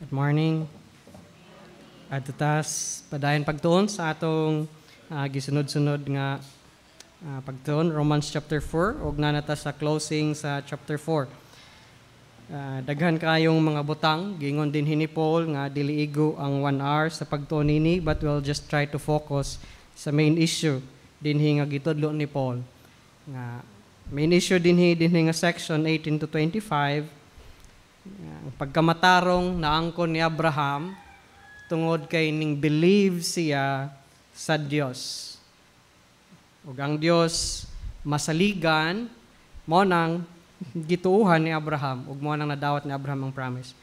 Good morning. At tatas padayon pagtuon sa atong gisunod-sunod nga pagtuon Romans chapter 4 ug nanata sa closing sa chapter 4. Daghan kayong mga butang gingon din ni Paul nga dili igo ang 1 hour sa pagtuon nini, but we'll just try to focus sa main issue dinhi nga gitudlo ni Paul. Nga main issue dinhi nga section 18 to 25. Ang pagkamatarong naangkon ni Abraham tungod kay ning believe siya sa Dios. Ug ang Dios masaligan mo nang gituuhan ni Abraham ug mo nang nadawat ni Abraham ang promise.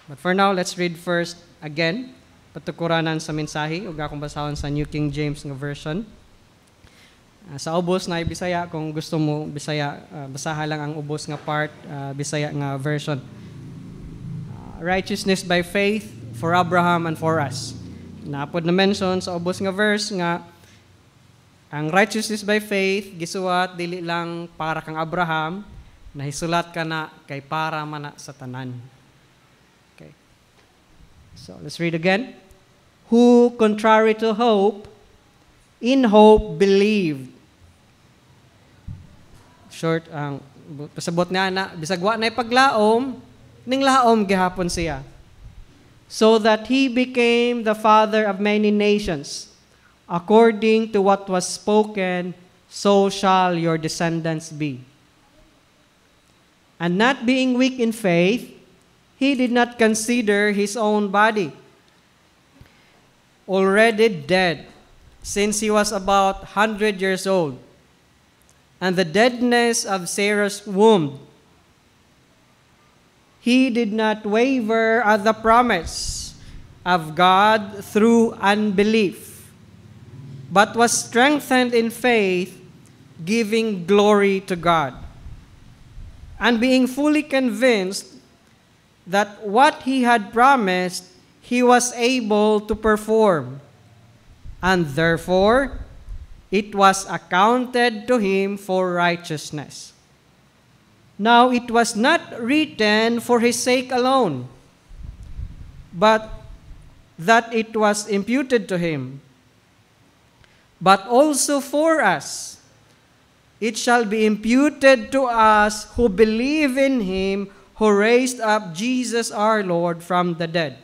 But for now, let's read first again patukuranan sa mensahe ug akong basahon sa New King James nga version. Sa ubos na Bisaya, kung gusto mo Bisaya, basaha lang ang ubos nga part, Bisaya nga version. Righteousness by faith for Abraham and for us. Napod na mention sa ubos nga verse nga ang righteousness by faith gisuwat dili lang para kang Abraham, nahisulat ka na kay para man na sa tanan. Okay. So let's read again. Who contrary to hope, in hope believed. Short ang pasabot niya na bisag wa na ipaglaom ning laom gihapon siya, so that he became the father of many nations, according to what was spoken, so shall your descendants be. And not being weak in faith, he did not consider his own body already dead, since he was about 100 years old, and the deadness of Sarah's womb. He did not waver at the promise of God through unbelief, but was strengthened in faith, giving glory to God, and being fully convinced that what he had promised, he was able to perform, and therefore it was accounted to him for righteousness. Now it was not written for his sake alone, but that it was imputed to him, but also for us. It shall be imputed to us who believe in him who raised up Jesus our Lord from the dead,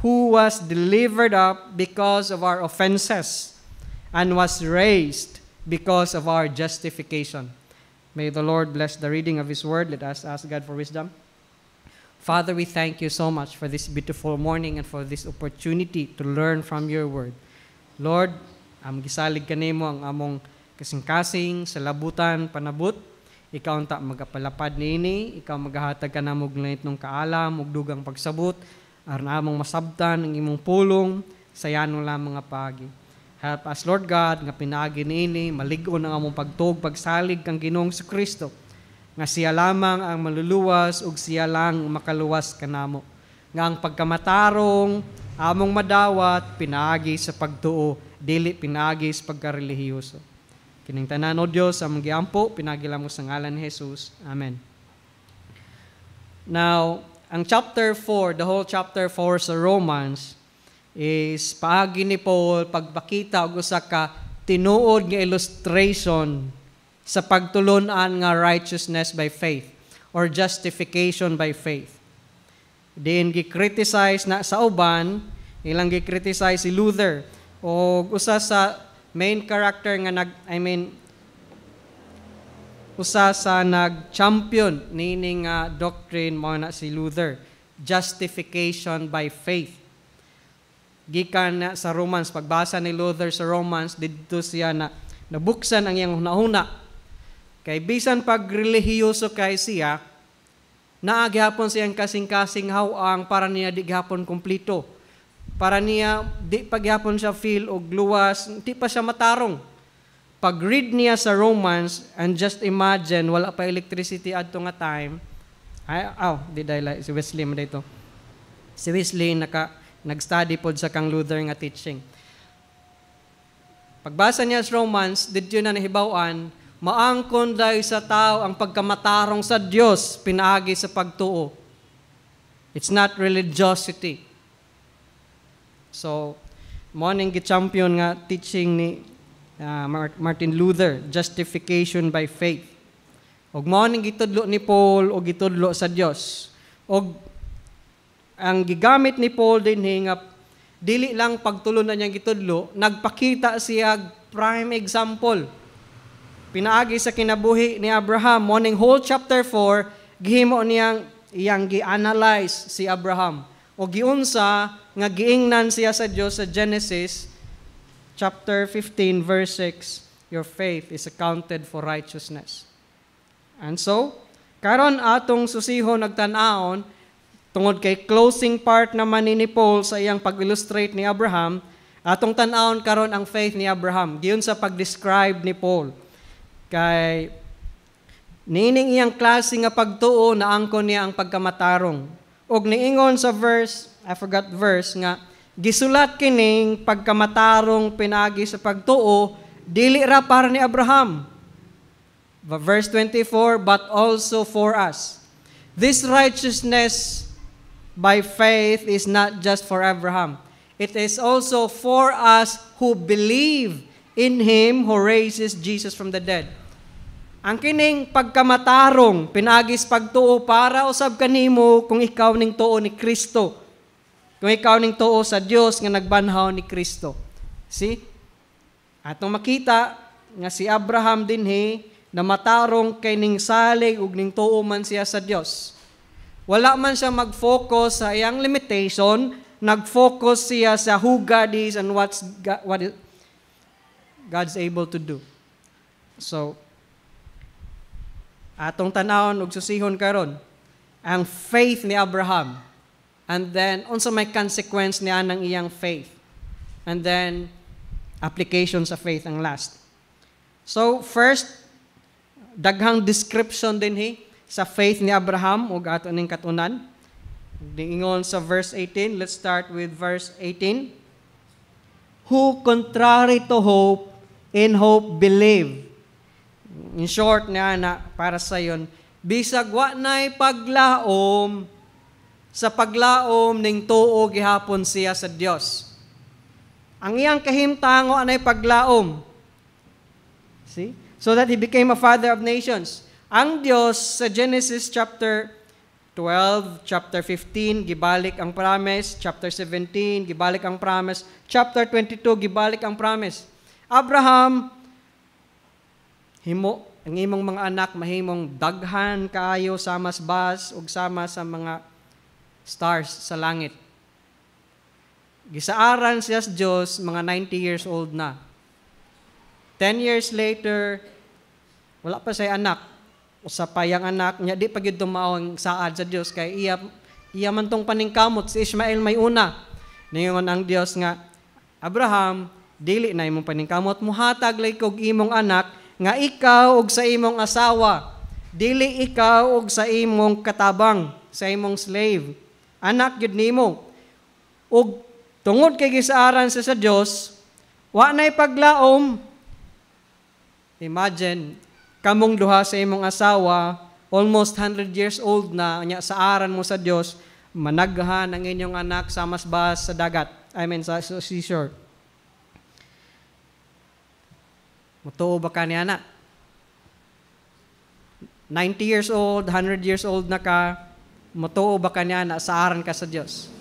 who was delivered up because of our offenses and was raised because of our justification. May the Lord bless the reading of His Word. Let us ask God for wisdom. Father, we thank you so much for this beautiful morning and for this opportunity to learn from your Word. Lord, gisalig kanimo ang among kasing-kasing sa labutan panabot. Ikaw ang magapalapad niini, ikaw magahatag ka na mog nung kaalam, ug dugang pagsabot, aron among masabtan ang imong pulong, sayano lamang nga pagi. Help us, Lord God, nga pinaagi niini, maligon ang among pagtug, pagsalig kang Ginoong Kristo, nga siya lamang ang maluluwas ug siya lang makaluwas kanamo. Nga ang pagkamatarong, among madawat, pinaagi sa pagtuo, dili pinaagi sa pagkarelihiyoso. Kining tanan o Dios, among giampo, pinagi lamang sa ngalan ni Jesus. Amen. Now, ang chapter 4, the whole chapter 4 sa Romans, is paagi ni Paul pagpakita og usa ka tinuod nga illustration sa pagtulon-an nga righteousness by faith or justification by faith. Din gi-criticize na sa uban, ilang gi-criticize si Luther og usa sa main character nga usa sa nag-champion nining doctrine mo na si Luther, justification by faith. Gikan na sa Romans, pagbasa ni Luther sa Romans, dito siya na nabuksan ang iyang hunahuna. Kay bisan pagrelihiyoso kay siya, naagihapon siyang kasing-kasing hawang para niya di gihapon kumplito. Para niya di paghapon siya feel og luwas, di pa siya matarong. Pag-read niya sa Romans, and just imagine, wala pa electricity adto nga time. Si Wesley mo dito. Si Wesley nag-study pod sa kang Luther nga teaching. Pagbasa niya sa Romans, dito na nahibawan, maangkon dahil sa tao ang pagkamatarong sa Dios pinaagi sa pagtuo. It's not religiosity. So, morning gi-champion nga teaching ni Martin Luther, justification by faith. Og morning gitudlo ni Paul og gitudlo sa Dios. Og ang gigamit ni Paul din nga dili lang pagtulo na niyang gitudlo, nagpakita siya prime example. Pinaagi sa kinabuhi ni Abraham, morning whole chapter 4, gihimo niyang iyang gi-analyze si Abraham. O giunsa nga giingnan siya sa Dios sa Genesis chapter 15 verse 6, your faith is accounted for righteousness. And so, karon atong susihon nagtan-aon tungod kay closing part naman ni Paul sa iyang pag-illustrate ni Abraham, atong tan-aon karon ang faith ni Abraham giun sa pag-describe ni Paul. Kay niining iyang klase nga pagtuo na angkon niya ang pagkamatarong. Og niingon sa verse, I forgot verse nga gisulat kining pagkamatarong pinagi sa pagtuo dili ra para ni Abraham. Verse 24, but also for us. This righteousness by faith is not just for Abraham. It is also for us who believe in Him who raises Jesus from the dead. Ang kining pagkamatarong, pinagis pagtuo para usab kanimo kung ikaw ning tuo ni Kristo. Kung ikaw ning tuo sa Dios nga nagbanhaw ni Kristo. See? Atong makita nga si Abraham dinhi na matarong kay ning salig ug ning tuo man siya sa Dios. Wala man siya mag-focus sa iyang limitation, nag-focus siya sa who God is and what God's able to do. So, atong tanawon ug susihon karon ang faith ni Abraham, and then unsa may consequence niya ng iyang faith, and then application sa faith ang last. So first, daghang description dinhi sa faith ni Abraham ug ato ning katunan. Diingon sa verse 18, let's start with verse 18. Who contrary to hope, in hope believe. In short na para sa yon, bisag wa nay paglaom, sa paglaom ning tuo gihapon siya sa Dios. Ang iyang kahimtango anay paglaom. See? So that he became a father of nations. Ang Dios sa Genesis chapter 12, chapter 15, gibalik ang promise. Chapter 17, gibalik ang promise. Chapter 22, gibalik ang promise. Abraham, himo ang imong mga anak mahimong daghan kaayo sama sa bas ug sama sa mga stars sa langit. Gisaaran siya sa Dios mga 90 years old na. 10 years later, wala pa siya anak. Usa pa yang anak niya di pa gyud tumao ang saad sa Dios kay iya man tong paningkamot si Ishmael may una. Ningon ang Dios nga, Abraham, dili na imong paningkamot, muhatag lay kog imong anak nga ikaw og sa imong asawa, dili ikaw og sa imong katabang, sa imong slave. Anak gyud nimo. Ug tungod kay gisaaran sa Dios, wa nay paglaom. Imagine, kamong duha sa imong asawa, almost 100 years old na, nya sa aran mo sa Dios, managhan ang inyong anak sa masbas sa dagat. Sa seashore. Mutuo ba ka ni anak? 90 years old, 100 years old na ka, mutuo ba ka ni anak sa aran ka sa Dios?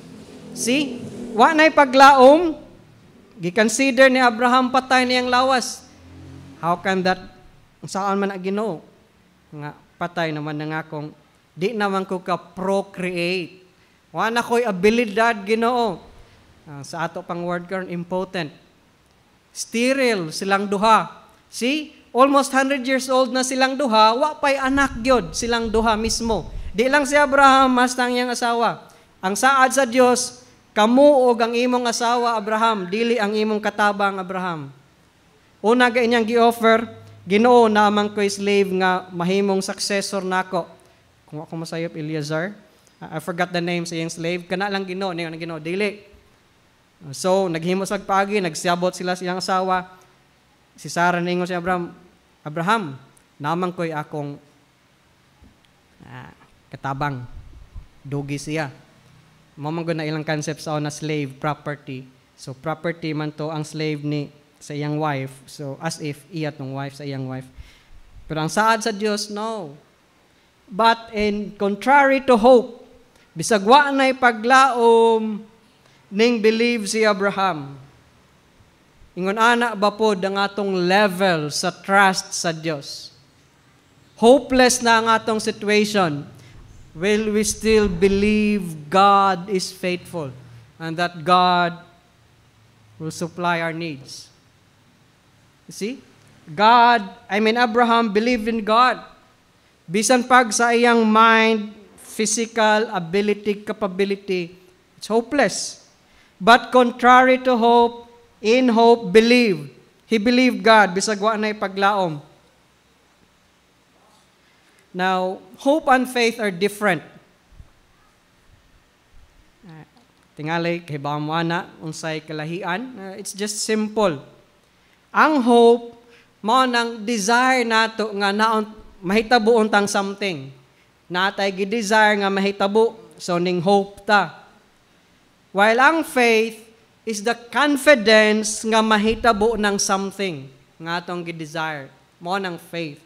See? Wa nay paglaom, giconsider ni Abraham patay niyang lawas. How can that, saan man ang Ginoo? Nga, patay naman na nga kung di naman ko ka-procreate. Wa na ko'y abilidad Ginoo. Sa ato pang word karon impotent. Sterile silang duha. See? Almost 100 years old na silang duha, wa pa'y anak gyud silang duha mismo. Di lang si Abraham, hasta ang iyang asawa. Ang saad sa Dios, kamu og ang imong asawa Abraham, dili ang imong katabang Abraham. Una ga inyang gi-offer, Ginoo naman ko'y slave nga mahimong successor nako. Kung ako masayop, Eleazar. I forgot the name sa iyang slave. Kana lang Ginoo, niyo Ginoo, dili. So, naghimo sa pagi, nagsiyabot sila sa iyang asawa. Si Sarah ningon si Abraham, naman ko'y akong katabang. Dugi siya. Mamang na ilang concept sa na slave property. So property man to ang slave ni sa iyang wife. So as if iya tong wife sa iyang wife. Pero ang saad sa Dios, no. But in contrary to hope, bisag wa nay paglaom ning believe si Abraham. Ingon ana ba pod ang atong level sa trust sa Dios. Hopeless na ang atong situation. Will we still believe God is faithful and that God will supply our needs? You see? Abraham believed in God. Bisan pag sa iyang mind, physical, ability, capability, it's hopeless. But contrary to hope, in hope, believed. He believed God, bisag wa na'y paglaom. Now, hope and faith are different. Tingali, kay Bamwana, unsay kalahian. It's just simple. Ang hope, mo nang desire nato nga naon mahitabo untang something. Natay gi-desire nga mahitabo, so ning hope ta. While ang faith is the confidence nga mahitabo ng something nga atong gi-desire. Mo nang faith.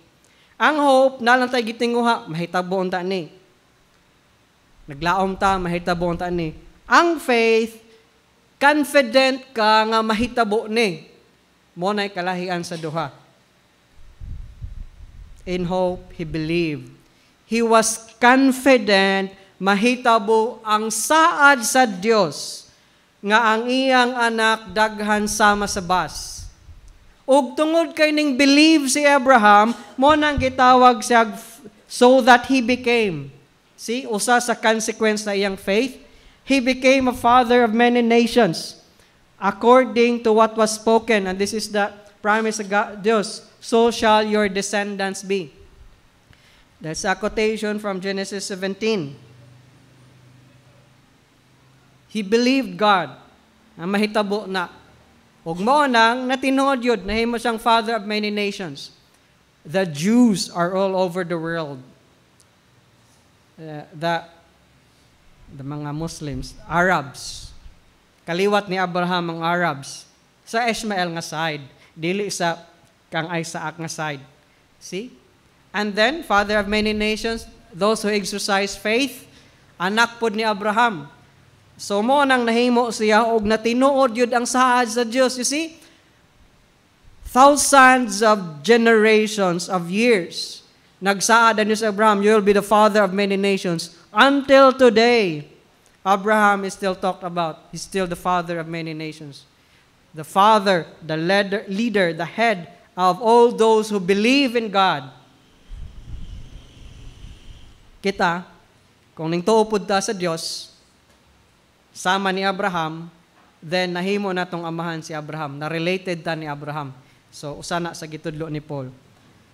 Ang hope, nalang tayo gitinguha, mahitabo unta ni. Naglaom ta, mahitabo unta ni. Ang faith, confident ka nga mahitabo ni. Mo na'y kalahian sa duha. In hope, he believed. He was confident, mahitabo ang saad sa Dios nga ang iyang anak daghan sama sa bus. Ug tungod kay ning believe si Abraham, mo nang gitawag siya so that he became. See, usa sa consequence na iyang faith, he became a father of many nations according to what was spoken. And this is the promise of God, Dios, so shall your descendants be. That's a quotation from Genesis 17. He believed God. Ang mahitabo na. Ug mo nang natinuod yun, nahimo siyang father of many nations. The Jews are all over the world. The mga Muslims, Arabs. Kaliwat ni Abraham ang Arabs. Sa Ishmael nga side, dili sa kang Isaac nga side. See? And then, father of many nations, those who exercise faith, anak pod ni Abraham. So mo nang nahimo siya og natinuod yun ang saad sa Dios. You see? Thousands of generations of years. Nagsaad ni Abraham, you will be the father of many nations. Until today, Abraham is still talked about. He's still the father of many nations. The father, the leader, the head of all those who believe in God. Kita, kung ningtuo pud ta sa Dios, sama ni Abraham, then nahimo na tong amahan si Abraham, na related ta ni Abraham. So, usa na sa gitudlo ni Paul.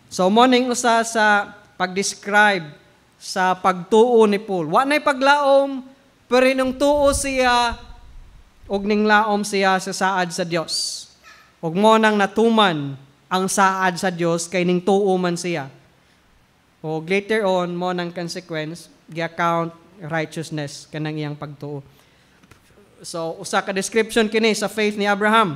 So, morning usa sa pag-describe sa pagtuo ni Paul. Wa na'y paglaom, pero nung tuo siya, og ning laom siya sa saad sa Dios. Ug mo nang natuman ang saad sa Dios, kay ning tuo man siya. O later on, mo nang consequence, gi-account righteousness kanang iyang pagtuo. So, usa ka description kini sa faith ni Abraham.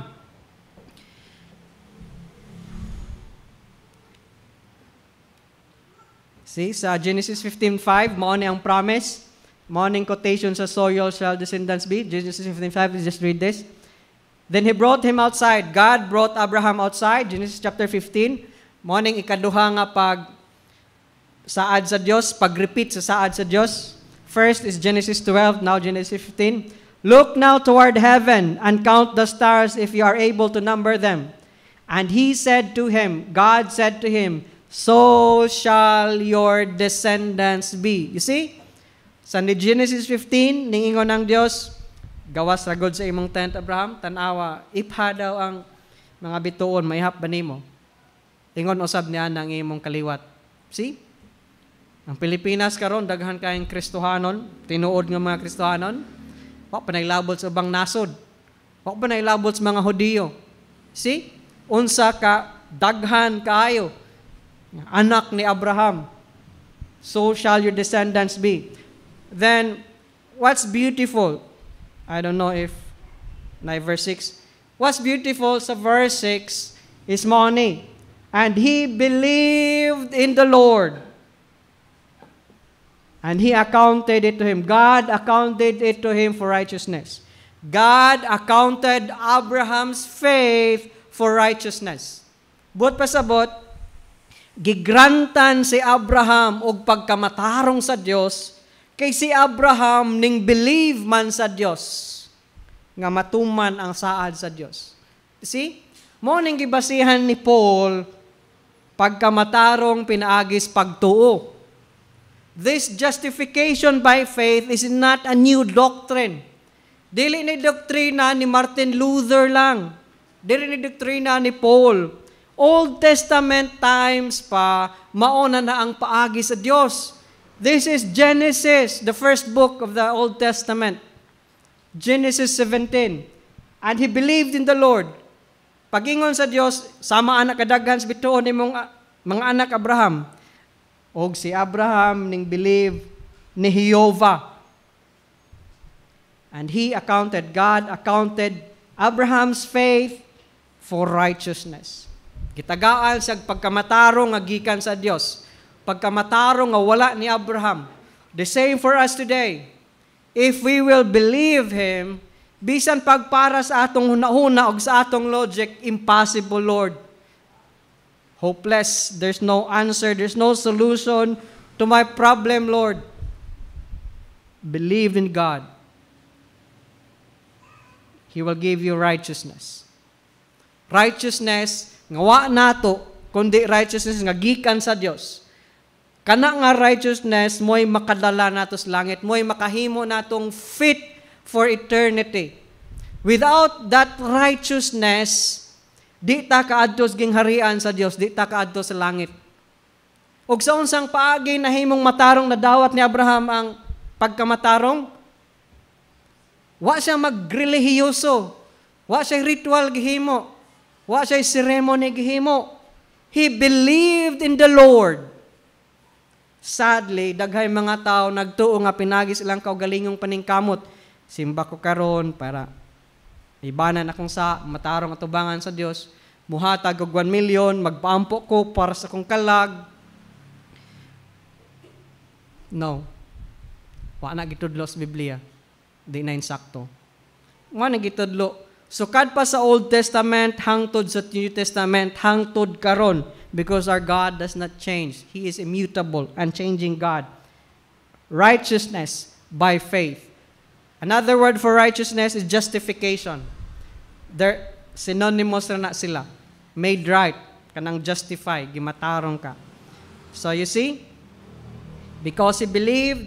See, sa Genesis 15:5, mao ni ang promise. Mao ning quotation sa soil shall descendants be. Genesis 15:5, let's just read this. Then he brought him outside. God brought Abraham outside. Genesis chapter 15. Mao ning ikaduha nga pag saad sa Dios, pag-repeat sa saad sa Dios. First is Genesis 12, now Genesis 15. Look now toward heaven and count the stars if you are able to number them. And he said to him, God said to him, so shall your descendants be. You see? Sa Genesis 15, ningingon ng Dios, gawas ragod sa imong tent, Abraham, tanawa, ipha daw ang mga bituon, maihap ba nimo? Ingon usab niya ng imong kaliwat. See? Ang Pilipinas karon daghan kayong Kristohanon, tinuod nga mga Kristohanon. Wa pa nailabot sa ubang nasod. Wa pa nailabot sa mga Hudiyo. See? Unsa ka daghan kaayo anak ni Abraham. So shall your descendants be. Then what's beautiful? I don't know if verse 6. What's beautiful sa verse 6 is money. And he believed in the Lord. And he accounted it to him. God accounted it to him for righteousness. God accounted Abraham's faith for righteousness. But pasabot, gigrantan si Abraham og pagkamatarong sa Dios kay si Abraham ning believe man sa Dios nga matuman ang saad sa Dios. See? Mo ning gibasihan ni Paul pagkamatarong pinaagis pagtuo. This justification by faith is not a new doctrine. Dili ni doktrina ni Martin Luther lang. Dili ni doktrina ni Paul. Old Testament times pa, mauna na ang paagi sa Diyos. This is Genesis, the first book of the Old Testament. Genesis 17. And he believed in the Lord. Pagingon sa Diyos, sama anak kadaghan sa bituon ni mga anak Abraham. Og si Abraham ning believe ni Jehovah. And God accounted Abraham's faith for righteousness. Gitagaan sa pagkamatarong nga gikan sa Dios. Pagkamatarong nga wala ni Abraham. The same for us today. If we will believe Him, bisan pagpara sa atong hunahuna o sa atong logic, impossible, Lord. Hopeless, there's no answer, there's no solution to my problem, Lord. Believe in God. He will give you righteousness. Righteousness, nga wa nato, kundi righteousness nga gikan sa Dios. Kana nga righteousness, mo'y makadala nato sa langit, mo'y makahimo natong fit for eternity. Without that righteousness, di ta kaadto sa gingharian sa Dios, di ta kaadto sa langit. Ug sa unsang paagi nahimong matarong na dawat ni Abraham ang pagkamatarong, wa siya magrelihiyoso, wa siya ritual gihimo, wa siya ceremony gihimo. He believed in the Lord. Sadly, daghay mga tao nagtuo nga pinagis ilang kaugalingong paningkamot. Simba ko karon para ibanan akong sa matarong atubangan sa Dios. Muhatag og 1 million, magpaampo ko para sa kong kalag. No. Wa na gitudlo sa Biblia. Di na insakto. Wa na gitudlo. Sukad pa sa Old Testament, hangtod sa New Testament, hangtod karon, because our God does not change. He is immutable, unchanging God. Righteousness by faith. Another word for righteousness is justification. They're synonymous na sila. Made right, kanang justify, gimatarong ka. So you see, because he believed,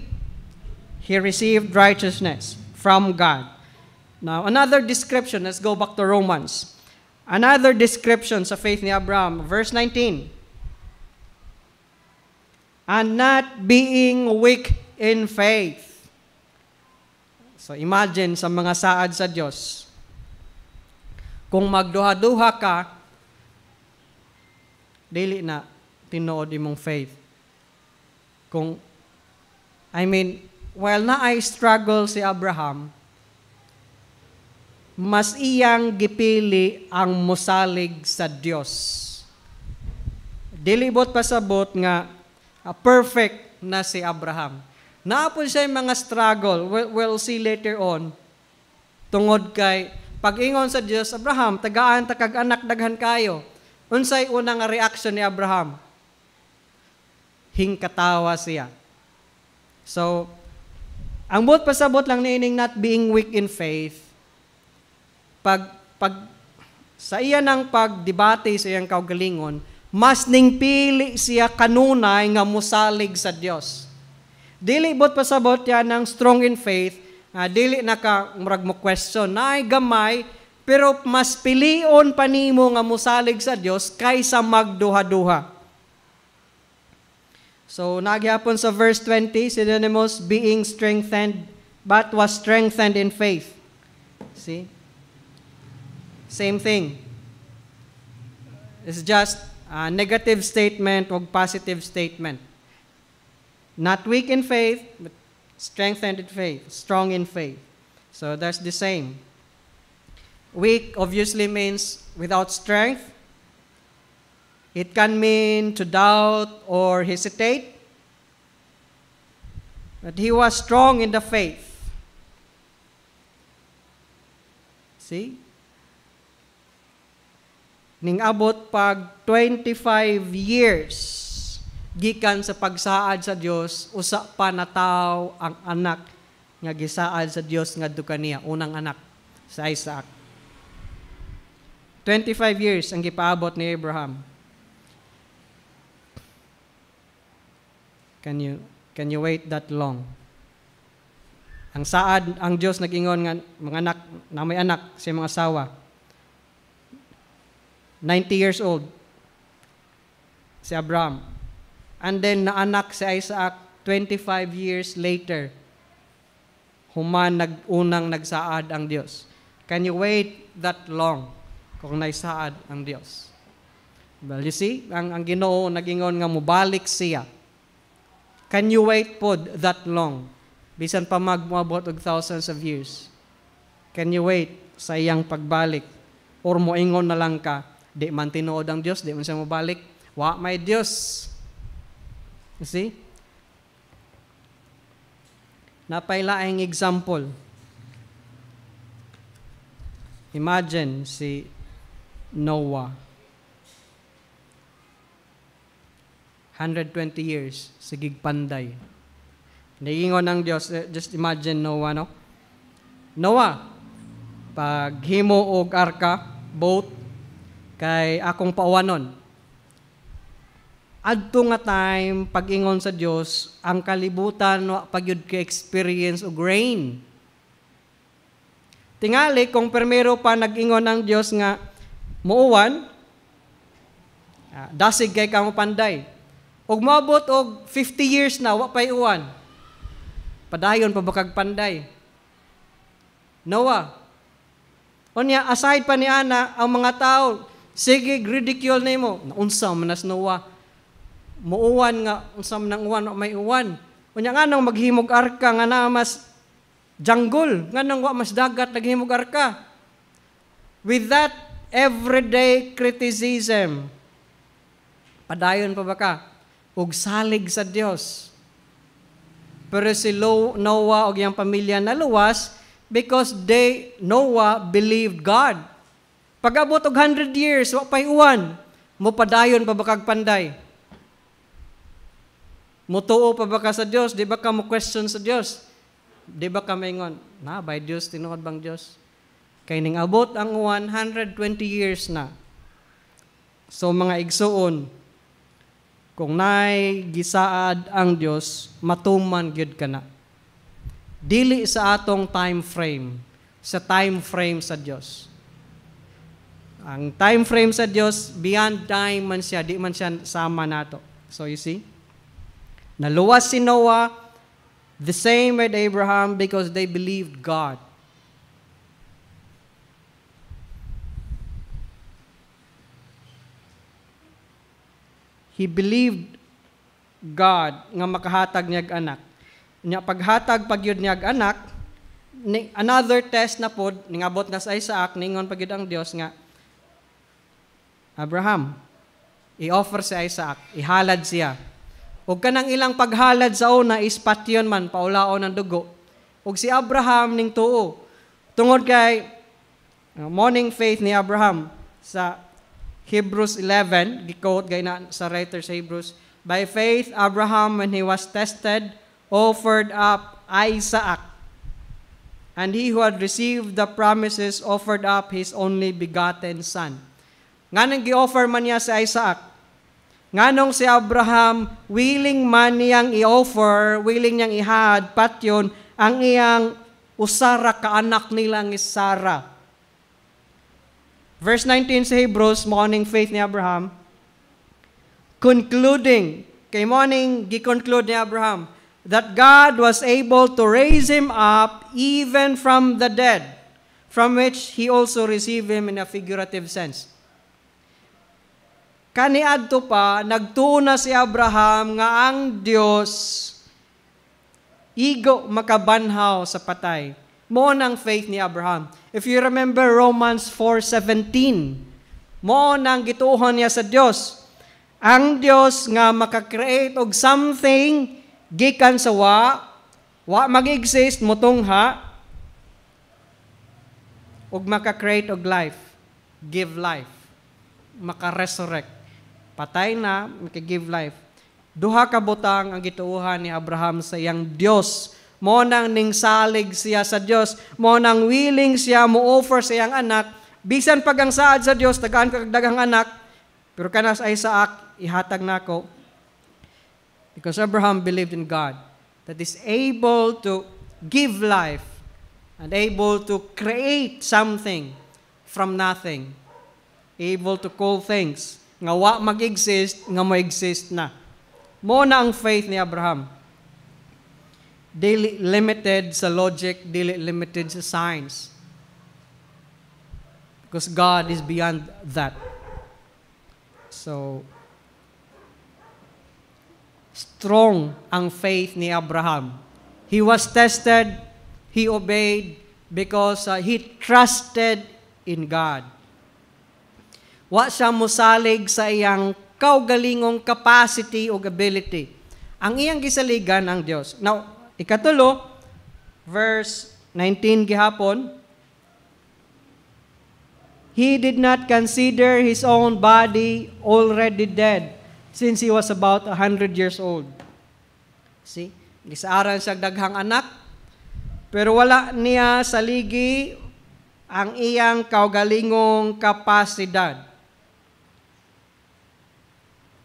he received righteousness from God. Now, another description, let's go back to Romans. Another description sa faith ni Abraham, verse 19. And not being weak in faith. So imagine sa mga saad sa Diyos, kung magduha-duha ka, dili na tinuod imong faith. While na I struggle si Abraham, mas iyang gipili ang mosalig sa Dios. Dili bot pasabot nga perfect na si Abraham. Naapon siya yung mga struggle. We'll see later on. Tungod kay pag-ingon sa Dios, Abraham, tagaan ta kag anak daghan kayo. Unsay unang reaction ni Abraham? Hingkatawa siya. So, ang bot pasabot lang niining not being weak in faith. Pag sa iya ng pagdebate sa iyang kaugalingon, mas ning pili siya kanunay nga musalig sa Dios. Dili bot pasabot yan ng strong in faith, dili na ka murag mo question, naay gamay, pero mas pilion pa nimo nga musalig sa Dios kaysa magduha-duha. So nagyapon sa verse 20, synonymous being strengthened, but was strengthened in faith. See? Same thing. It's just a negative statement o positive statement. Not weak in faith, but strengthened in faith, strong in faith. So that's the same. Weak obviously means without strength. It can mean to doubt or hesitate. But he was strong in the faith. See? Ning abot pag 25 years gikan sa pagsaad sa Dios, usa pa na tawo ang anak nga gisaad sa Dios ngadto kaniya, unang anak sa Isaac. 25 years ang gipaabot ni Abraham. Can you wait that long? Ang saad, ang Dios nag-ingon nga mga anak na may anak sa mga asawa. 90 years old si Abraham. And then naanak si Isaac 25 years later. Human unang nagsaad ang Dios. Can you wait that long kung naisaad ang Dios? Well, you see, ang Ginoo nag-ingon nga mubalik siya. Can you wait po that long? Bisan pa magmoabot og thousands of years. Can you wait sa iyang pagbalik? Or moingon na lang ka, di man tinuod ang Dios, di man siya mabalik. Wa may Dios. You see? Napailaing example. Imagine si Noah. 120 years, sigig panday. Nagingon ng Diyos, just imagine Noah, no? Noah, pag himo og arka, boat, kay akong pauwanon. Adto nga time, pag-ingon sa Diyos, ang kalibutan, pagyud ka experience og rain. Tingali, kung permero pa nag-ingon ng Diyos nga, muuwan, dasig kay kamo panday. Og moabot og 50 years na, wa pay uwan. Padayon pa bakag panday. Noah. Unya, aside pa ni Ana, ang mga tao, sige, ridicule na mo. Naunsa man nas Noah. Muuwan nga, unsa man ang uwan, may uwan. Unya nga nang maghimog arka, nga na mas jungle, nga nang wa mas dagat, naghimog arka. With that everyday criticism, padayon pa ba ka? Ug salig sa Dios. Pero si Noah og iyang pamilya naluwas because Noah believed God. Pag-abot og 100 years, wa pay uwan, mo padayon pa ba kag panday? Mutuo pa ba ka sa Dios? Di ba ka mo question sa Dios? Di ba ka maingon, na by Dios tinuod bang Dios? Kay ning abot ang 120 years na. So mga igsuon, kung nay gisaad ang Dios, matuman gyud kana. Dili sa atong time frame, sa time frame sa Dios. Ang time frame sa Dios, beyond time man siya, di man siya sama nato. So you see, naluwas si Noah, the same with Abraham because they believed God. He believed God nga makahatag niyag anak. Nya paghatag pagyud niyag anak, another test na pod ningabot na sa Isaac, ningon pagyud ang Dios nga Abraham, i-offer si Isaac, ihalad siya. Ug kanang ilang paghalad sa una is patyon man paulaon ng dugo. Ug si Abraham ning tuo. Tungod kay morning faith ni Abraham sa Hebrews 11, gi-quote gay na sa writer sa Hebrews, by faith Abraham when he was tested offered up Isaac, and he who had received the promises offered up his only begotten son. Nganong gi-offer man niya si Isaac? Nganong si Abraham willing man niyang i-offer, willing niyang ihad patyon ang iyang usara ka anak nilang is Sarah. Verse 19 sa Hebrews, morning faith ni Abraham, concluding, kay morning gi-conclude ni Abraham, that God was able to raise him up even from the dead, from which he also received him in a figurative sense. Kaniadto pa, nagtuo na si Abraham nga ang Dios igo makabanhaw sa patay. Mo nang faith ni Abraham. If you remember Romans 4:17, mo nang gituohan niya sa Dios. Ang Dios nga maka-create og something gikan sa wa mag-exist motungha og maka-create og life, give life, maka-resurrect. Patay na, maka-give life. Duha ka butang ang gituohan ni Abraham sa iyang Dios. Mo nang ningsalig siya sa Dios, mo nang willing siya mo offer sa iyang anak, bisan pag ang saad sa Dios tagaan ka daghang anak, pero kanas ay Isaac ihatag nako. Because Abraham believed in God that is able to give life and able to create something from nothing. Able to call things nga wa mag-exist nga mo-exist na. Mo na ang faith ni Abraham. Dili limited sa logic, dili limited sa science. Because God is beyond that. So, strong ang faith ni Abraham. He was tested, he obeyed because he trusted in God. Wa siya mosalig sa iyang kaugalingong capacity o ability. Ang iyang gisaligan ang Dios. Now, ikatulo, verse 19 gihapon, he did not consider his own body already dead since he was about 100 years old. See? Gisaaran siya daghang anak, pero wala niya saligi ang iyang kaugalingong kapasidad.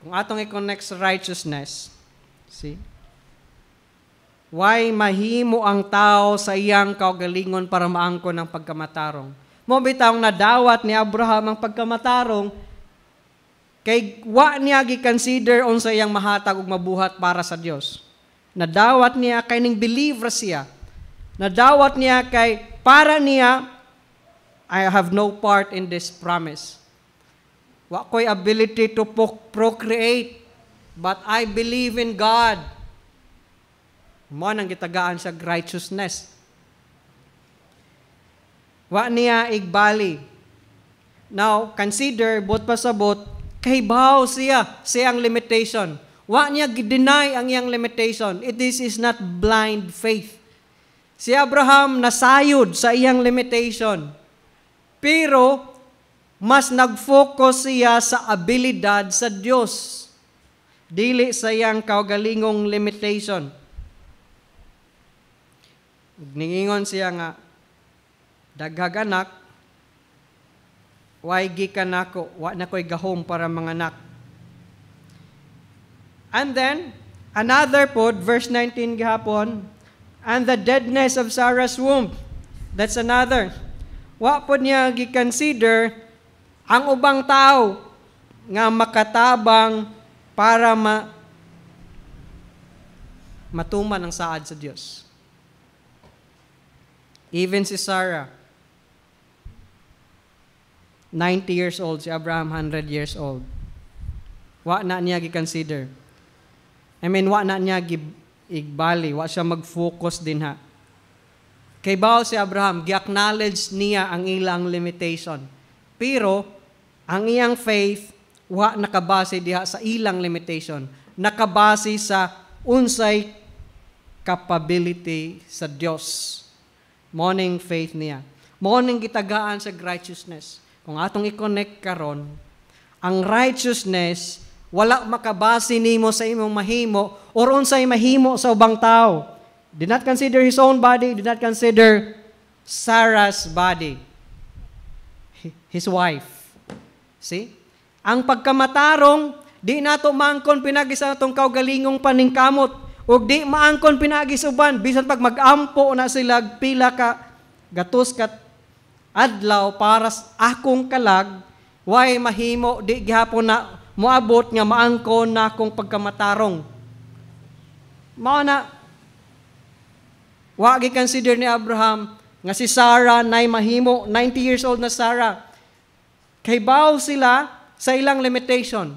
Kung atong i-connect sa righteousness, see? Why mahimo ang tao sa iyang kaugalingon para maangkon ang pagkamatarong? Mo bitawng nadawat ni Abraham ang pagkamatarong kay wa niya gi-consider unsa iyang mahatag ug mabuhat para sa Dios. Nadawat niya kay ning believer siya. Nadawat niya kay para niya I have no part in this promise. Wa ko'y ability to procreate, but I believe in God. Mo nang gitagaan sa righteousness. Wa niya igbali. Now, consider, bot pasabot, kahibaw siyang limitation. Wa niya deny ang iyang limitation. This is not blind faith. Si Abraham nasayod sa iyang limitation. Pero, mas nag-focus siya sa abilidad sa Diyos. Dili sa iyang kaugalingong limitation. Ningingon siya nga, daghag anak, why gikan nako, wa na ko'y gahom para mga anak. And then, another pod, verse 19 gihapon, and the deadness of Sarah's womb. That's another. Wa pod niya gi-consider ang ubang tao nga makatabang para matuman ang saad sa Dios. Even si Sarah, 90 years old, si Abraham 100 years old. Wa na niya gi-consider. Wa na niya igbali, wa siya mag-focus din ha. Kay bao si Abraham, gi-acknowledge niya ang ilang limitation. Pero, ang iyang faith, wa nakabase diha sa ilang limitation. Nakabase sa unsay capability sa Dios. Morning faith niya. Morning gitagaan sa righteousness. Kung atong i-connect karon, ang righteousness wala makabase nimo sa imong mahimo or unsay mahimo sa ubang tao. Did not consider his own body, did not consider Sarah's body. His wife. See? Ang pagkamatarong, di nato maangkon pinagi sa atong kaugalingong paningkamot. Ug di maangkon pinagi suban bisan pag magampo na sila pila ka gatos kat adlaw para akong kalag, why mahimo di gihapon na moabot nga maangkon na akong pagkamatarong. Mao na wa gi-consider ni Abraham nga si Sarah nay mahimo, 90 years old na Sarah. Kay baw sila sa ilang limitation.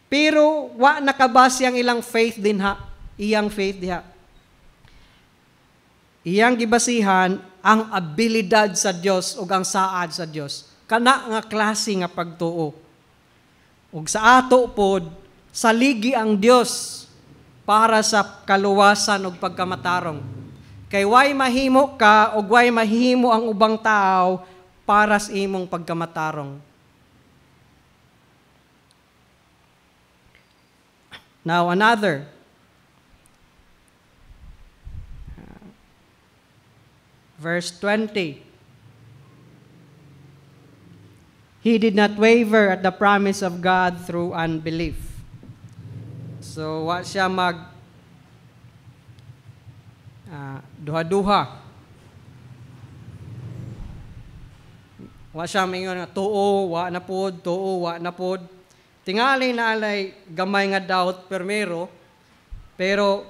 Pero wa nakabase ang ilang faith din ha. Iyang faith diha. iyang gibasihan ang abilidad sa Dios ug ang saad sa Dios. Kana nga klase nga pagtuo. Ug sa ato pod saligi ang Dios para sa kaluwasan ug pagkamatarong. Kay way mahimo ka ug way mahimo ang ubang tao para sa imong pagkamatarong. Now another. Verse 20. He did not waver at the promise of God through unbelief. So, wa siya duha-duha. Wa siya mingon nga tuo, wa na pod, tuo, wa na pod. Tingali na alay gamay nga doubt permero, pero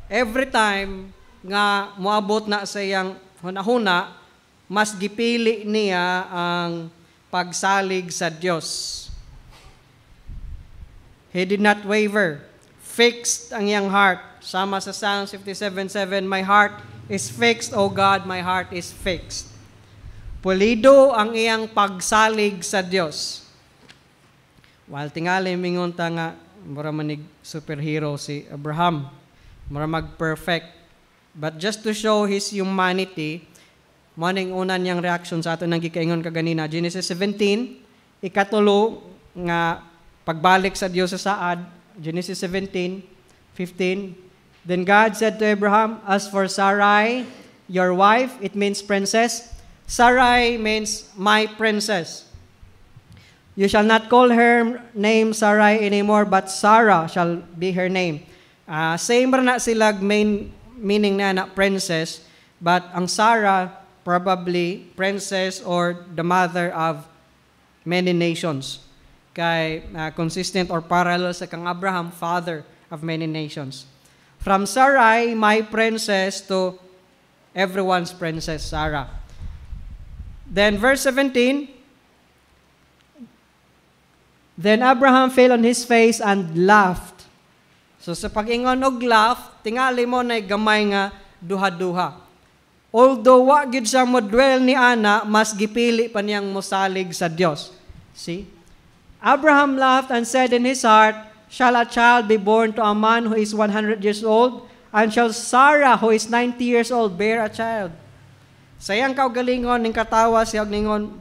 every time nga moabot na sa iyang hunahuna, mas gipili niya ang pagsalig sa Dios. He did not waver. Fixed ang iyang heart. Sama sa Psalms 57:7, my heart is fixed, O God, my heart is fixed. Pulido ang iyang pagsalig sa Dios. While tingali mingon ta nga mura manig superhero si Abraham, mura mag-perfect. But just to show his humanity, maning una niyang reaction sa ato nang gikaingon kaganina, Genesis 17, ikatulo nga pagbalik sa Dios sa saad, Genesis 17:15. Then God said to Abraham, as for Sarai, your wife, it means princess. Sarai means my princess. You shall not call her name Sarai anymore, but Sarah shall be her name. Same ra na sila main meaning na princess, but ang Sarah probably princess or the mother of many nations. Kay consistent or parallel sa kang Abraham, father of many nations. From Sarai, my princess, to everyone's princess, Sarah. Then verse 17, then Abraham fell on his face and laughed. So sa pag-ingon og laugh, tingali mo na gamay nga duha-duha. Although wa gid siya modwell ni ana, mas gipili pa niyang mosalig sa Dios. See? Abraham laughed and said in his heart, shall a child be born to a man who is 100 years old? And shall Sarah, who is 90 years old, bear a child? Sayang kaugalingon ning katawa siya ningon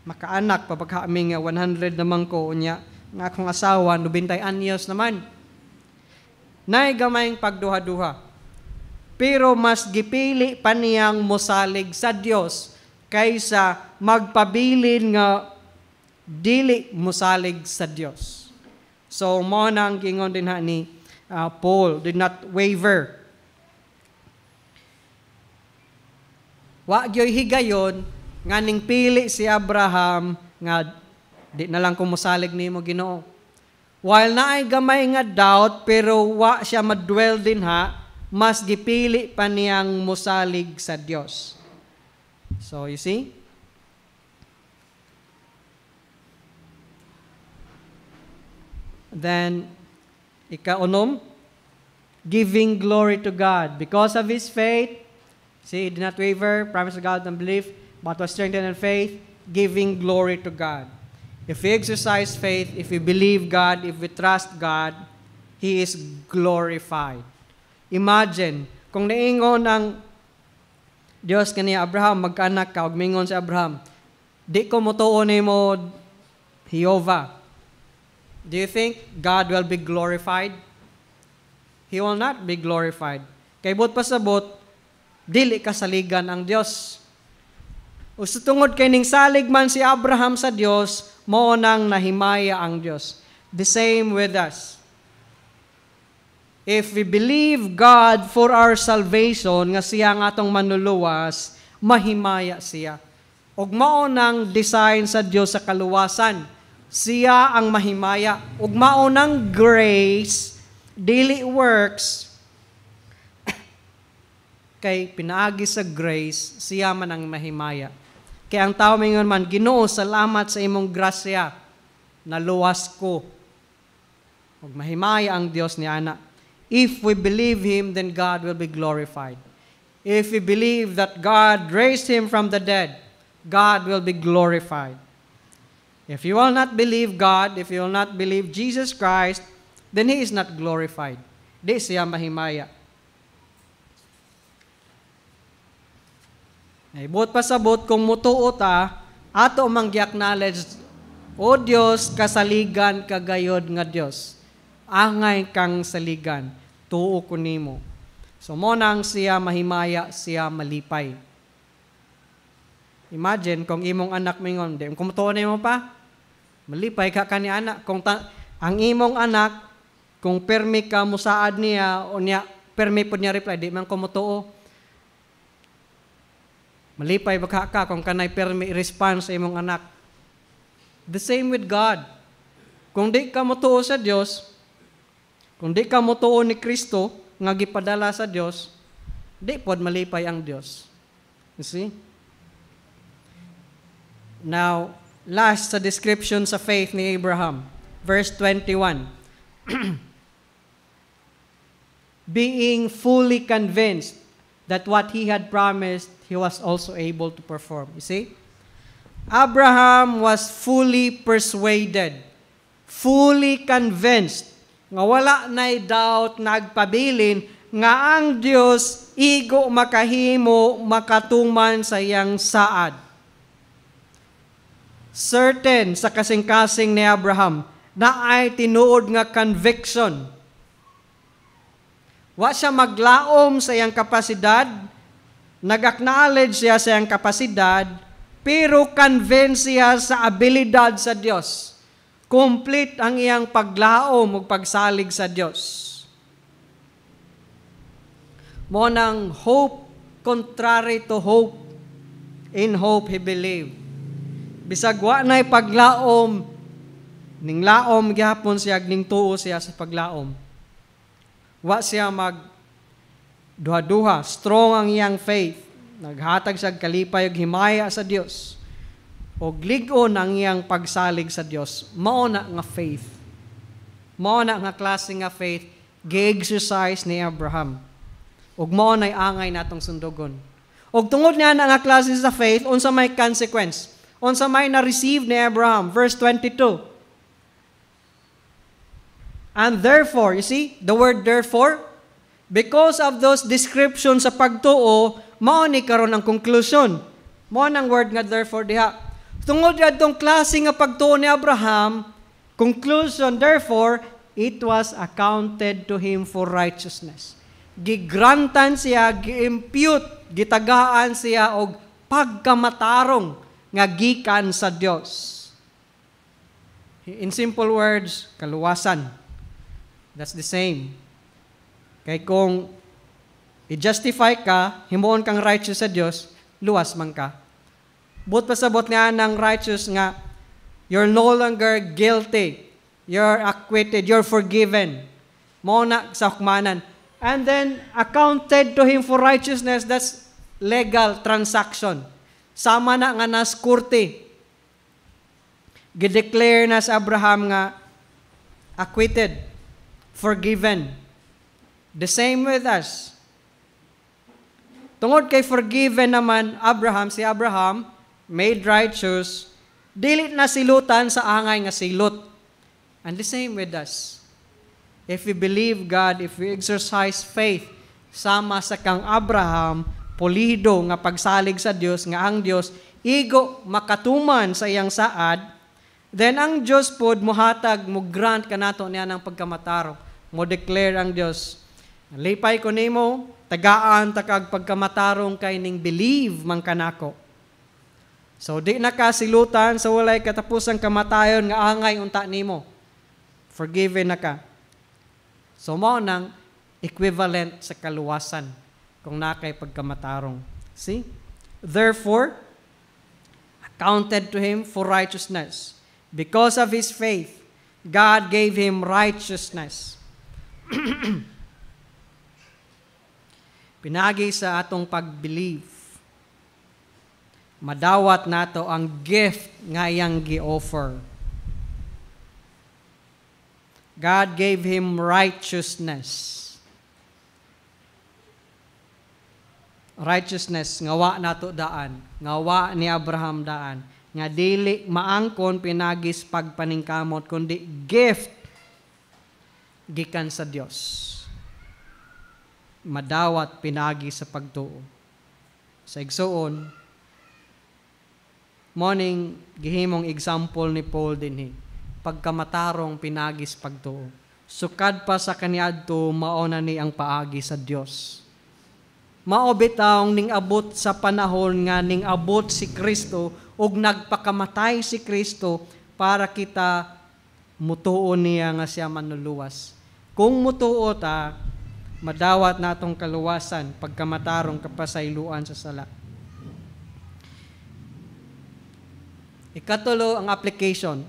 makaanak pa pagkaaming 100 naman ko unya nga akong asawa 90 anyos naman. Nay gamayng pagduha-duha. Pero mas gipili pa niyang mosalig sa Dios kaysa magpabilin nga dili mosalig sa Dios. So mo nang gingon din ni Paul, did not waver. Wa gyoy higayon nganing pili si Abraham nga di na lang kumusalig nimo Ginoo. While naay gamay nga doubt pero wa siya madwell din mas gipili pa niyang musalig sa Dios. So you see? Then ikaunom, giving glory to God because of his faith. See, he did not waver, promise of God and belief, but was strengthened in faith, giving glory to God. If we exercise faith, if we believe God, if we trust God, He is glorified. Imagine, kung naingon ang Diyos kaniya, Abraham, magkaanak ka, ug mingon si Abraham, di ko motuon mo Jehovah. Do you think God will be glorified? He will not be glorified. Kay but pasabot, dili kasaligan ang Dios. O sa tungod kay ning salig man si Abraham sa Dios, mao nang nahimaya ang Dios. The same with us. If we believe God for our salvation, nga siya nga atong manluluwas, mahimaya siya. Ug mao nang design sa Dios sa kaluwasan. Siya ang mahimaya. Ug mao nang grace, dili works, kay pinaagi sa grace, siya man ang mahimaya. Kaya ang tao mingon man, Ginoo, salamat sa imong grasya, naluwas ko. Ug mahimaya ang Dios ni ana. If we believe Him, then God will be glorified. if we believe that God raised him from the dead, God will be glorified. If you will not believe God, if you will not believe Jesus Christ, then He is not glorified. Di siya mahimaya. Ibot pa sabot kung mutuo ta, ato mangi-acknowledge, O Dios, kasaligan kagayod nga Dios. Angay kang saligan, tuo ko nimo. So mo nang siya mahimaya, siya malipay. Imagine kung imong anak mingon, di kung mutuo nimo pa, malipay ka kani anak. Kung ang imong anak, kung permi ka musaad niya, o niya, permi po niya reply, di man kumutuo. Malipay baka ka kung kanay permi response sa imong anak. The same with God. Kung di ka mutuo sa Dios, kung di ka mutuo ni Kristo, nga gipadala sa Dios, di pod malipay ang Dios. You see? Now, last sa description sa faith ni Abraham, verse 21. Being fully convinced that what he had promised, he was also able to perform. You see? Abraham was fully persuaded, fully convinced, nga wala na'y doubt, nagpabilin, nga ang Diyos igo makahimo makatuman sa iyang saad. Certain sa kasing-kasing ni Abraham na ay tinuod nga conviction. Wa siya maglaom sa iyang kapasidad, nag-acknowledge siya sa iyang kapasidad, pero convinced siya sa abilidad sa Diyos. Complete ang iyang paglaom o pagsalig sa Diyos. Mo nang hope contrary to hope. In hope he believed. Bisag wa na'y paglaom, ning laom gyapon siya, ning tuo siya sa paglaom. Wa siya mag duha-duha, strong ang iyang faith. Naghatag siya kalipay ug himaya sa Dios. O lig-on ang iyang pagsalig sa Dios. Mao na nga faith. Mao na nga klase nga faith gi-exercise ni Abraham. Ug mao nay angay natong sundugon. Ug tungod niya na nga klase sa faith, unsa may consequence? Unsa may na-receive ni Abraham? Verse 22. And therefore, you see, the word therefore, because of those descriptions sa pagtuo, mao ni karon ang conclusion. Mao nang word nga therefore diha. Tungod adtong klase nga pagtuo ni Abraham, conclusion, therefore, it was accounted to him for righteousness. Gigrantan siya, gi-impute, gitagaan siya og pagkamatarong nga gikan sa Dios. In simple words, kaluwasan. That's the same. Kay kung i-justify ka, himuon kang righteous sa Dios, luwas man ka. But pasabot niya ng righteous nga, you're no longer guilty. You're acquitted. You're forgiven. Mo na sa hukmanan. And then, accounted to him for righteousness, that's legal transaction. Sama na nga nas kurte. Gideclare na sa Abraham nga, acquitted, forgiven. The same with us. Tungod kay forgiven naman si Abraham, made righteous, dili na silutan sa angay nga silot. And the same with us. If we believe God, if we exercise faith, sama sa kang Abraham, pulido nga pagsalig sa Dios, nga ang Dios igo makatuman sa iyang saad, then ang Dios pod muhatag, mo grant kanato niya ng pagkamataro. Mo declare ang Dios, lipay ko nimo, tagaan takag pagkamatarong kay ning believe man kanako. So di na ka silutan sa walay katapusang kamatayon nga angay unta nimo. Forgiven na ka. So mao nang equivalent sa kaluwasan kung nakay pagkamatarong. See? Therefore, accounted to him for righteousness. Because of his faith, God gave him righteousness. Pinagi sa atong pag-believe, madawat nato ang gift nga iyang gi-offer. God gave him righteousness. righteousness nga wa nato daan, nga wa ni Abraham daan, nga dili maangkon pinagis pagpaningkamot kundi gift gikan sa Dios. Madawat pinagi sa pagtuo. Sa igsuon, morning gihimong example ni Paul dinhi. Pagkamatarong pinagis pagtuo. Sukad pa sa kaniadto mauna ni ang paagi sa Dios. Mao bitawng ning abot sa panahon nga ning abot si Kristo ug nagpakamatay si Kristo para kita mutuo niya nga siya manluluwas. Kung mutuo ta, madawat natong kaluwasan pagkamatarong kapasayloan sa sala. Ikatulo ang application.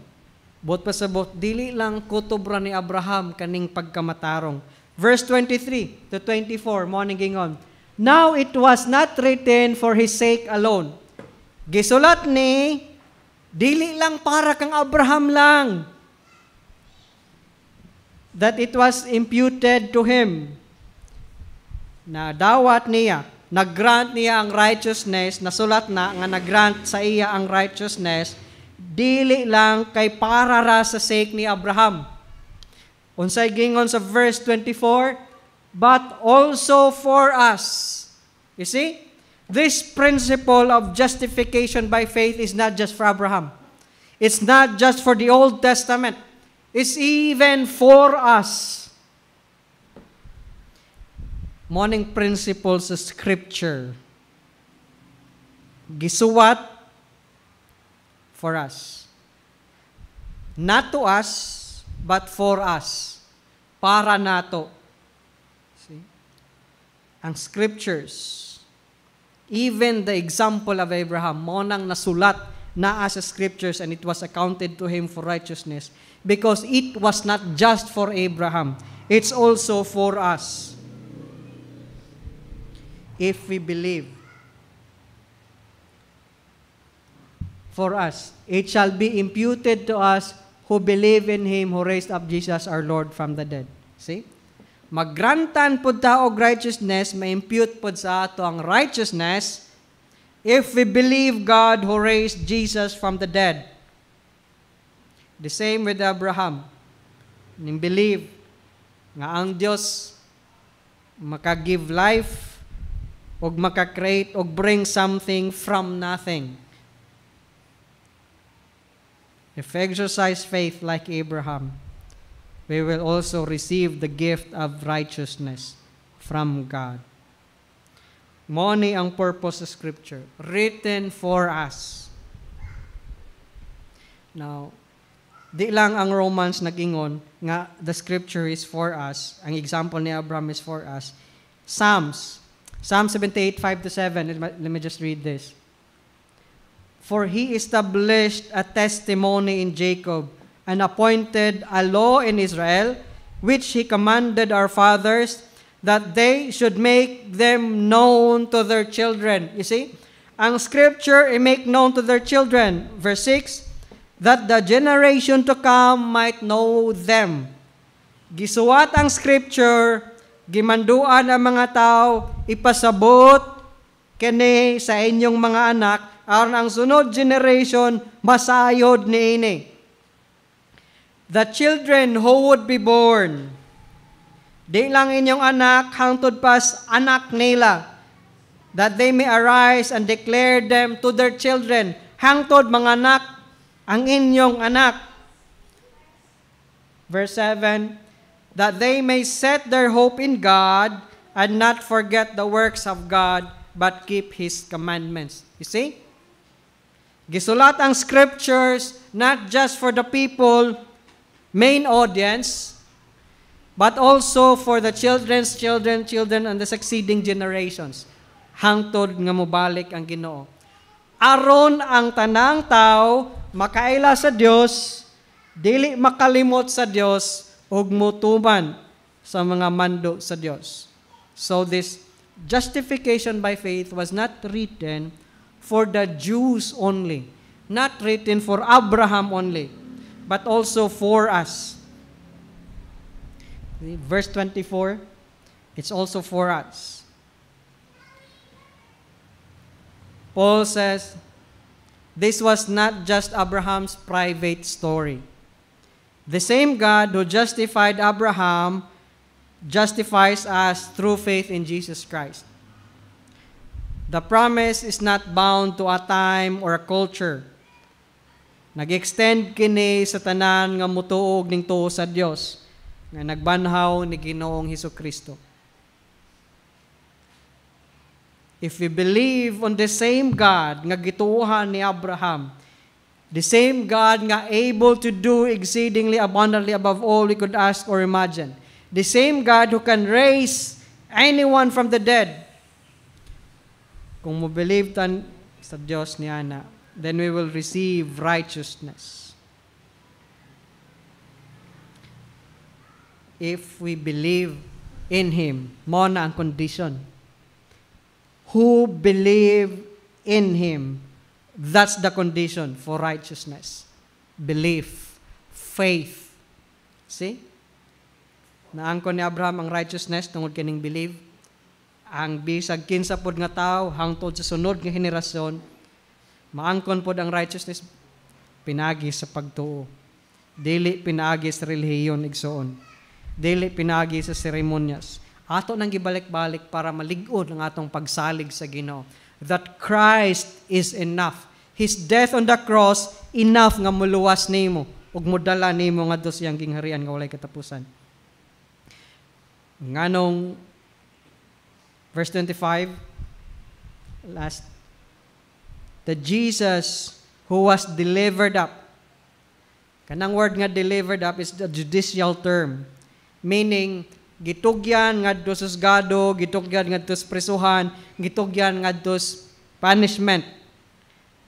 Bot pa sa bot, dili lang kutubra ni Abraham kaning pagkamatarong. Verse 23 to 24, morning gingon. Now it was not written for his sake alone. Gisulat ni, dili lang para kang Abraham lang. That it was imputed to him. Na dawat niya, nag-grant niya ang righteousness, nasulat na nga nag-grant sa iya ang righteousness, dili lang kay para ra sa sake ni Abraham. Unsay gingon sa verse 24, but also for us. You see? This principle of justification by faith is not just for Abraham. It's not just for the Old Testament. It's even for us. Morning principles of Scripture. Gisuwat for us. Not to us, but for us. Para nato. See? Ang Scriptures, even the example of Abraham, mo nang nasulat na as Scriptures and it was accounted to him for righteousness because it was not just for Abraham. It's also for us. If we believe. For us, it shall be imputed to us who believe in Him who raised up Jesus our Lord from the dead. See? Maggrantan pud ta og righteousness, ma-impute pud sa ato ang righteousness if we believe God who raised Jesus from the dead. The same with Abraham. Ning believe nga ang Dios maka-give life og maka-create og bring something from nothing. If we exercise faith like Abraham, we will also receive the gift of righteousness from God. Mo ni ang purpose of Scripture, written for us. Now, di lang ang Romans nag-ingon nga the Scripture is for us. Ang example ni Abraham is for us. Psalm 78, 5-7. Let me just read this. For He established a testimony in Jacob and appointed a law in Israel, which He commanded our fathers, that they should make them known to their children. You see? Ang Scripture, i-make known to their children. Verse 6, that the generation to come might know them. Gisuwat ang Scripture, gimanduan ang mga tao, ipasabot kini sa inyong mga anak, aron ang sunod generation masayod niini. The children who would be born, di lang inyong anak, hangtod pas anak nila, that they may arise and declare them to their children, hangtod mga anak, ang inyong anak. Verse 7, that they may set their hope in God and not forget the works of God, but keep His commandments. You see? Gisulat ang Scriptures not just for the people, main audience, but also for the children's children, and the succeeding generations. Hangtod nga mobalik ang Ginoo. Aron ang tanang tao makaila sa Dios, dili makalimot sa Dios, ug mutuman sa mga mando sa Dios. So this justification by faith was not written for the Jews only, not written for Abraham only, but also for us. Verse 24, it's also for us. Paul says, this was not just Abraham's private story. The same God who justified Abraham justifies us through faith in Jesus Christ. The promise is not bound to a time or a culture. Nag-extend kini sa tanan nga mutuog ning tuo sa Dios nga nagbanhaw ni Ginoong Hesukristo. If we believe on the same God nga gituohan ni Abraham, the same God nga able to do exceedingly abundantly above all we could ask or imagine, the same God who can raise anyone from the dead, kung mo believe tan sa Diyos ni Ana, then we will receive righteousness. If we believe in Him, mo na ang condition. Who believe in Him, that's the condition for righteousness. Belief, faith. See? Naangkon ni Abraham ang righteousness tungod kining believe. Ang bisag kinsa pod nga tao hangtod sa sunod nga henerasyon, maangkon pod ang righteousness pinagi sa pagtuo. Dili pinagi sa relihiyon igsoon. Dili pinagi sa seremonyas. Ato nang gibalik-balik para malig-od ang atong pagsalig sa Ginoo. That Christ is enough. His death on the cross, enough nga muluwas nimo ug modala nimo ngadto sa iyang gingharian nga walay katapusan. Nganong verse 25, last, the Jesus who was delivered up. Kanang word nga delivered up is the judicial term, meaning gitugyan ngadto sa husgado, gitugyan ngadto sa prisuhan, gitugyan ngadto sa punishment.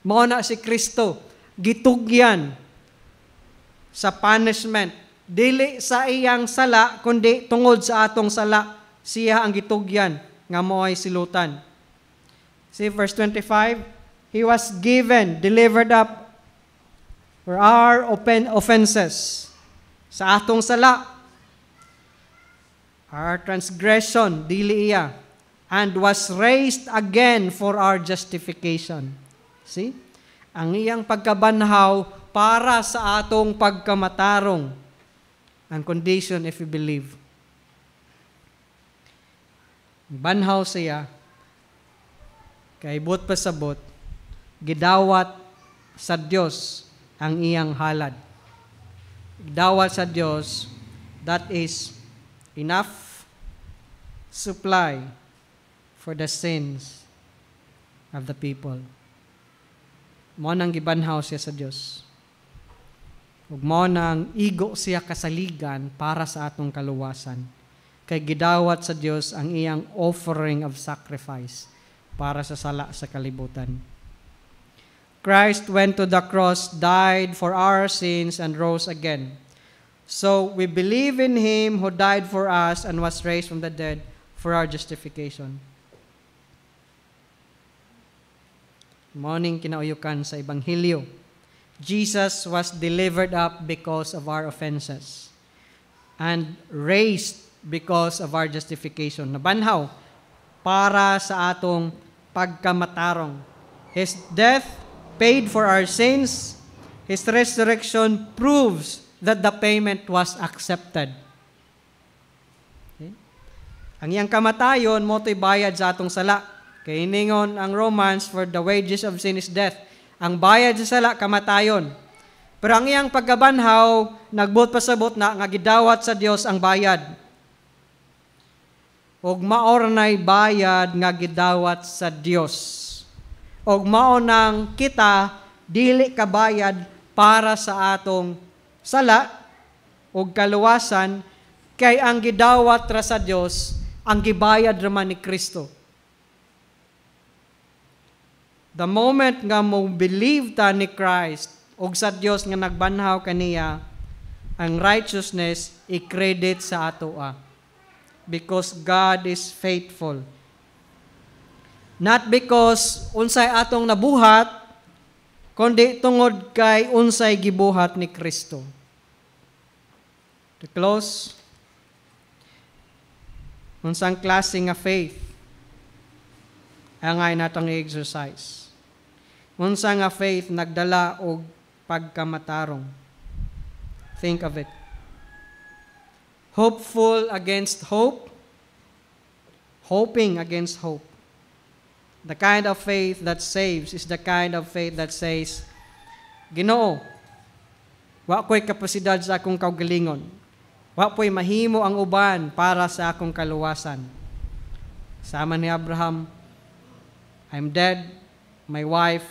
Mao na si Kristo, gitugyan sa punishment. Dili sa iyang sala, kundi tungod sa atong sala, siya ang gitugyan nga mo'y silutan. See verse 25, He was given, delivered up for our offenses. Sa atong sala, our transgression, dili iya, and was raised again for our justification. See? Ang iyang pagkabanhaw para sa atong pagkamatarong. Ang condition if we believe. Banhaw siya, kay but pasabot, gidawat sa Dios ang iyang halad. Gidawat sa Dios, that is enough supply for the sins of the people. Mo nang gibanhaw siya sa Dios. Ug mo nang igo siya kasaligan para sa atong kaluwasan. Kay gidawat sa Dios ang iyang offering of sacrifice para sa sala sa kalibutan. Christ went to the cross, died for our sins, and rose again. So we believe in Him who died for us and was raised from the dead for our justification. Morning kinauyukan sa Ebanghelyo. Jesus was delivered up because of our offenses and raised because of our justification. Nabanhaw para sa atong pagkamatarong. His death paid for our sins. His resurrection proves that the payment was accepted. Okay? Ang iyang kamatayon mo to'y bayad sa atong sala. Kay iningon ang Romans, for the wages of sin is death. Ang bayad sa sala, kamatayon. Pero ang iyang pagkabanhaw, nagbot pasabot na nga gidawat sa Dios ang bayad. Og maor nay bayad nga gidawat sa Dios. Og mao nang kita dili kabayad para sa atong sala og kaluwasan, kay ang gidawat ra sa Dios ang gibayad raman ni Kristo. The moment nga mo believe ta ni Christ og sa Dios nga nagbanhaw kaniya, ang righteousness i-credit sa atoa. Because God is faithful. Not because unsay atong nabuhat, kundi tungod kay unsay gibuhat ni Kristo. To close, unsang klase nga faith ang ay natang i-exercise. unsa nga faith nagdala og pagkamatarong. Think of it. Hopeful against hope, hoping against hope. The kind of faith that saves is the kind of faith that says, Ginoo, wa ko'y kapasidad sa akong kaugalingon. Wa ko'y mahimo ang uban para sa akong kaluwasan. Sama ni Abraham, I'm dead, my wife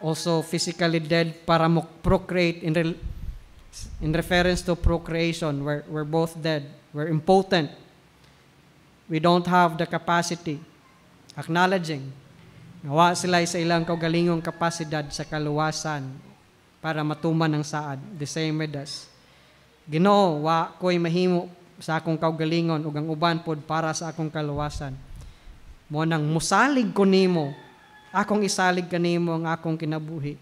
also physically dead para procreate in reference to procreation. We're both dead. We're impotent. We don't have the capacity. Acknowledging nawa sila sa ilang kaugalingong kapasidad sa kaluwasan para matuman ang saad. The same with us. Ginoo, wa ko'y mahimo sa akong kaugalingon ug ang uban pod para sa akong kaluwasan. Mo nang musalig ko nimo, akong isalig kanimo ang akong kinabuhi.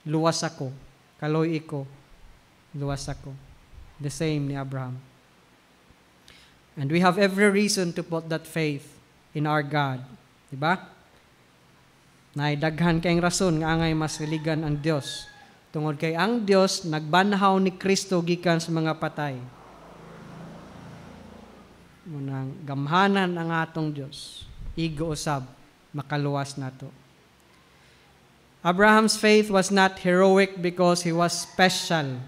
Luwas ako, kaloy iko, luwas ako. The same ni Abraham. And we have every reason to put that faith in our God. Diba? Naidaghan kayong rason nga angay masiligan ang Dios. Tungod kay ang Dios nagbanhaw ni Kristo gikan sa mga patay. Munang gamhanan ang atong Dios. Igo usab makaluwas nato. Abraham's faith was not heroic because he was special.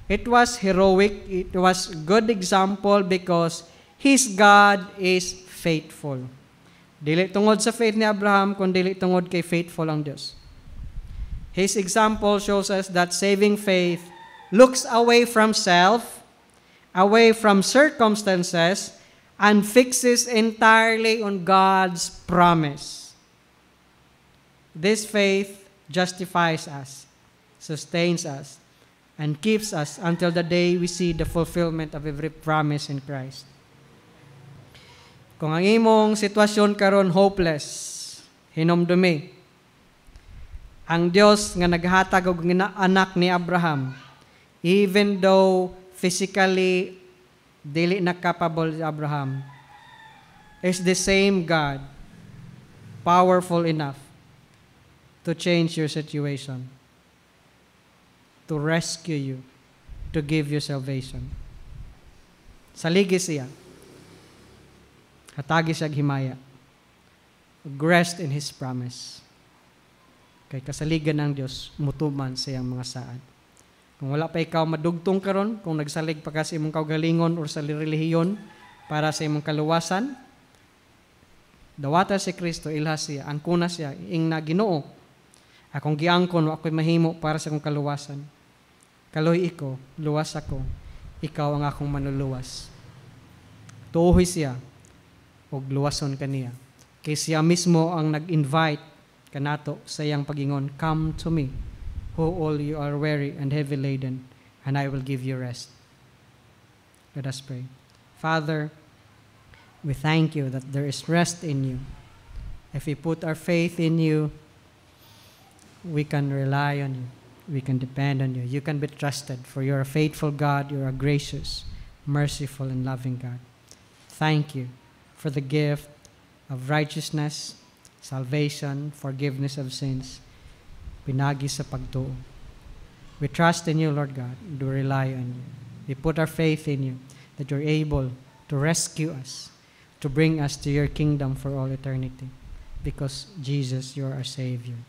It was heroic, it was good example because his God is faithful. Dili tungod sa faith ni Abraham, kundi dili tungod kay faithful ang Dios. His example shows us that saving faith looks away from self, away from circumstances, and fixes entirely on God's promise. This faith justifies us, sustains us, and keeps us until the day we see the fulfillment of every promise in Christ. Kung ang imong sitwasyon karon hopeless, hinumdumi, ang Dios nga naghatag og anak ni Abraham, even though physically dili na capable si Abraham, is the same God, powerful enough to change your situation, to rescue you, to give you salvation. Saligi siya. Hatagi siya himaya. Rest in His promise. Kay kasaligan ng Diyos, mutuman sa iyang mga saad. Kung wala pa ikaw madugtong karon, kung nagsalig pa ka sa imong kaugalingon o sa relihiyon para sa imong kaluwasan, dawata si Kristo, ilha siya, angkuna siya, ing na Ginoo. Akong giangkon, ako'y mahimo para sa akong kaluwasan. Kaloy iko, luwas ako, ikaw ang akong manuluwas. Tuoy siya, o luwason kaniya. Kay siya mismo ang nag-invite kanato sa iyang pagingon, come to me, who all you are weary and heavy laden, and I will give you rest. Let us pray. Father, we thank you that there is rest in you. If we put our faith in you, we can rely on you. We can depend on you. You can be trusted, for you're a faithful God, you're a gracious, merciful, and loving God. Thank you for the gift of righteousness, salvation, forgiveness of sins, pinagi sa pagtuo. We trust in you, Lord God, and we rely on you. We put our faith in you, that you're able to rescue us, to bring us to your kingdom for all eternity. Because Jesus, you're our Savior.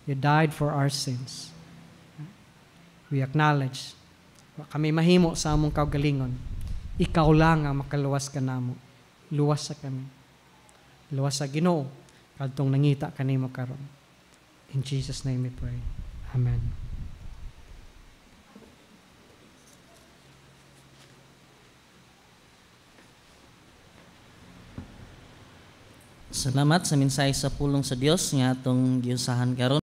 You died for our sins. We acknowledge, kami mahimo sa among kaugalingon, ikaw lang ang makaluwas ka namo. Luwas sa kami. Luwas sa Ginoo, kadtong nangita kanimo karon. In Jesus' name we pray. Amen. Salamat sa mensahe sa pulong sa Dios nga atong giusahan karon.